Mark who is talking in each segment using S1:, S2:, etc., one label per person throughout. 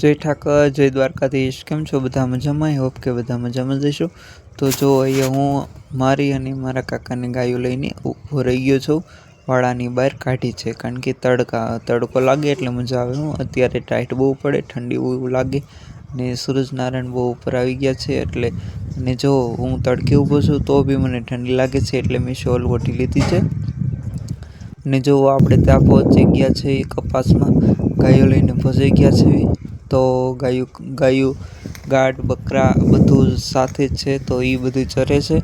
S1: जय ठाकर जय द्वारकाधीश। केम छो बधा मजामां? आई होप के बधा मजामां जशो। तो जो अहींया हूँ मारी अने मारा काकानी गायो लईने ऊभो रही गयो छुं। वाड़ानी बहार काढी छे कारण के तड़को लागे एटले मजा आवे। हूँ अत्यारे टाइट बहु पड़े, ठंडी बहु लागे ने सूरजनारायण बहु उपर आवी गया छे एटले ने जो हूँ तड़के ऊभो छुं तो बी मने ठंडी लागे छे एटले मैं शॉल ओढी लीधी छे। ने जो आपणे त्यां पहोंची गया छे कपासमां, गायो लईने पहोंची गया छे। तो गायो गाड बकरा बधुं साथे छे तो ई बधुं चरे छे।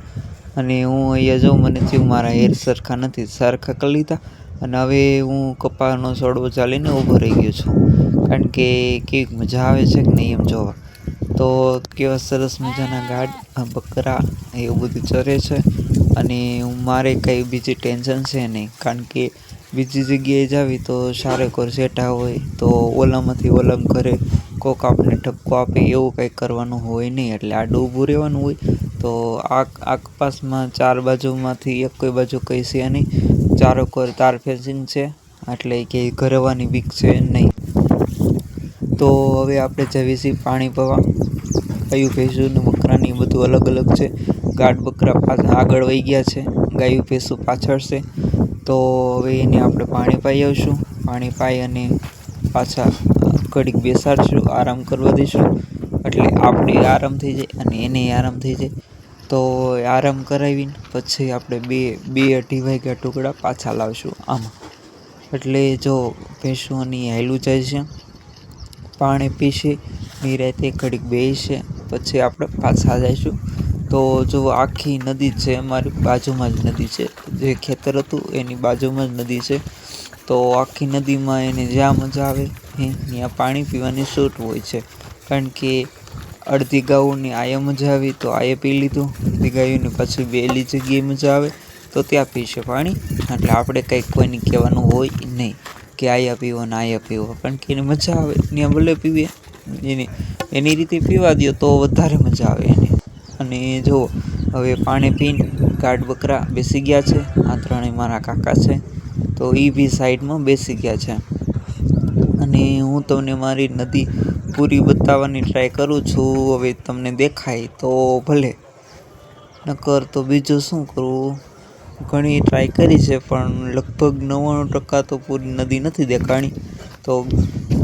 S1: अने हूँ अहींया जो मने थयुं मारा हेर सरखा नथी, सरखा करी लीधा अने हवे हूँ कपासनो छड़वो चालीने ऊभो रही गयो छुं कारण के केवी मजा आवे छे के नहीं एम जोवा। तो केवा सरस मजाना गाड बकरा एवुं बधुं चरे छे अने मारे कई बीजी टेन्शन छे नहीं कारण के बीजी जग्याए जावी तो सारे कोर सेठा होय तो ओलामांथी ओलाम घरे कोक आपने ठपको आपे एवुं कंई करवानुं होय नहीं एटले आडुं ऊभुं रहेवानुं होय। तो आ कपासमां चार बाजुमांथी एक कोई बाजु कई छे नहीं, चारो कोर तार फेंसिंग छे एटले के घरे आववानी बीक छे नहीं। तो हवे आपणे जवी छीए पाणी पीवा। गाયું ભેંસું ને બકરાને બધું અલગ અલગ છે। ગાડ બકરા પાછા આગળ વહી ગયા છે, ગાયું ભેંસું પાછળ છે। તો હવે એને આપણે પાણી પાઈ આવશું। પાણી પાઈ અને પાછા ઘડીક બેસાડશું, આરામ કરવા દઈશું એટલે આપણે આરામ થઈ જાય અને એને આરામ થઈ જાય। તો આરામ કરાવીને પછી આપણે બે અઢી વાગ્યા ટુકડા પાછા લાવશું આમાં। એટલે જો ભેંસું અને હાલ્યું જાય છે, પાણી પીશે, નિરાંતે ઘડીક બેસશે પછી આપણે પાછા જઈશું। તો જો આખી નદી છે અમારી બાજુમાં જ નદી છે, જે ખેતર હતું એની બાજુમાં જ નદી છે। તો આખી નદીમાં એને જ્યાં મજા આવે ત્યાં પાણી પીવાની છૂટ હોય છે કારણ કે અડધી ગાયોને આયે મજા આવી તો આયે પી લીધું, અડધી ગાયોને પાછી બેલી જગ્યાએ મજા આવે તો ત્યાં પીશે પાણી। એટલે આપણે કંઈક કોઈને કહેવાનું હોય નહીં કે આયા પીવો ને આયા પીવો કારણ કે એને મજા આવે ત્યાં ભલે પીવે, એની રીતે પીવા દો તો વધારે મજા આવે એને। અને જો હવે પાણી પીને ગાડ બકરા બેસી ગયા છે, આ ત્રણેય મારા કાકા છે તો એ બી સાઈડમાં બેસી ગયા છે। અને હું તમને મારી નદી પૂરી બતાવવાની ટ્રાય કરું છું। હવે તમને દેખાય તો ભલે, નકર તો બીજું શું કરવું। ઘણી ટ્રાય કરી છે પણ લગભગ 99% તો પૂરી નદી નથી દેખાણી। તો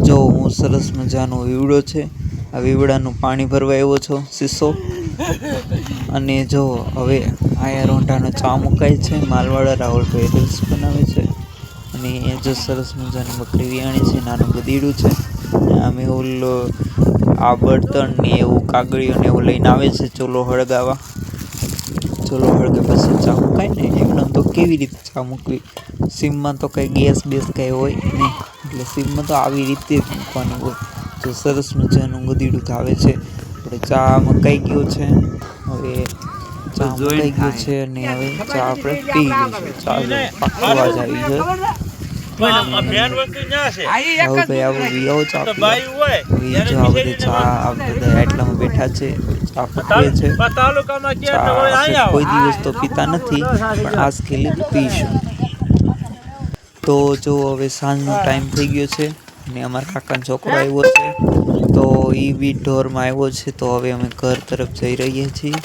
S1: જો હું સરસ મજાનો વીવડો છે, આ વીવડાનું પાણી ભરવા આવ્યો છું શીશો। અને જો હવે આયા રોંઢાનો ચા મુકાય છે, માલવાડા રાહુલભાઈ રીલ્સ બનાવે છે। અને એ જો સરસ મજાની બકરી વિયાણી છે, નાનું ગધેડું છે। અમે આ બળતણ ને એવું કાગળિયું ને એવું લઈને આવે છે ચૂલો હળગાવા। ચૂલો હળગે પછી ચા મુકાય ને, એમને તો કેવી રીતે ચા મૂકવી, સીમમાં તો કંઈ ગેસ બેસ કંઈ હોય નહીં એટલે સીમમાં તો આવી રીતે જ મૂકવાની હોય। તો સરસ મજાનું ગધેડું ધાવે છે, આપણે ચા મકાઈ ગયો છે। હવે ચા મકાઈ ગયો છે અને હવે ચા આપણે પી લઈશું। ચા પાકવા જ આવી છે। રાહુલભાઈ આવો વિયાવો ચા પીવા, જો આ બધી ચા આ બધા એટલામાં બેઠા છે, ચા પકવે છે। ચા કોઈ દિવસ તો પીતા નથી પણ આજ ખેલી પીશું। તો જો હવે સાંજનો ટાઈમ થઈ ગયો છે અને અમારા કાકાનો છોકરો આવ્યો છે તો એ બી ઢોરમાં આવ્યો છે। તો હવે અમે ઘર તરફ જઈ રહ્યા છીએ।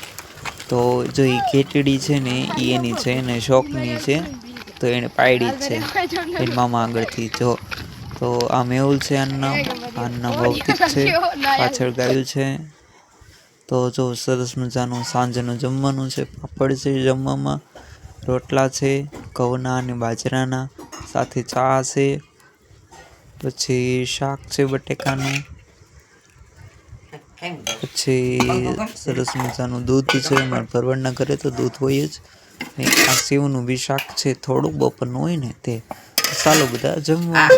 S1: તો જો એ ઘેટડી છે ને એ એની છે ને શોખની છે તો એને પાયડી જ છે એની મામા આગળથી। જો તો આ મેહુલ છે, આના ભૌતિક છે, પાછળ ગાયું છે। તો જો સરસ મજાનું સાંજનું જમવાનું છે, પાપડ છે જમવામાં, રોટલા છે ઘઉંના અને બાજરાના, સાથે ચા છે, પછી શાક છે બટેકાનું, પછી સરસ મજાનું દૂધ છે। મારા ભરવાડના ઘરે તો દૂધ હોય જ। આ સેવનું બી શાક છે, થોડુંક બપોરનું હોય ને તે। ચાલો બધા જમવા।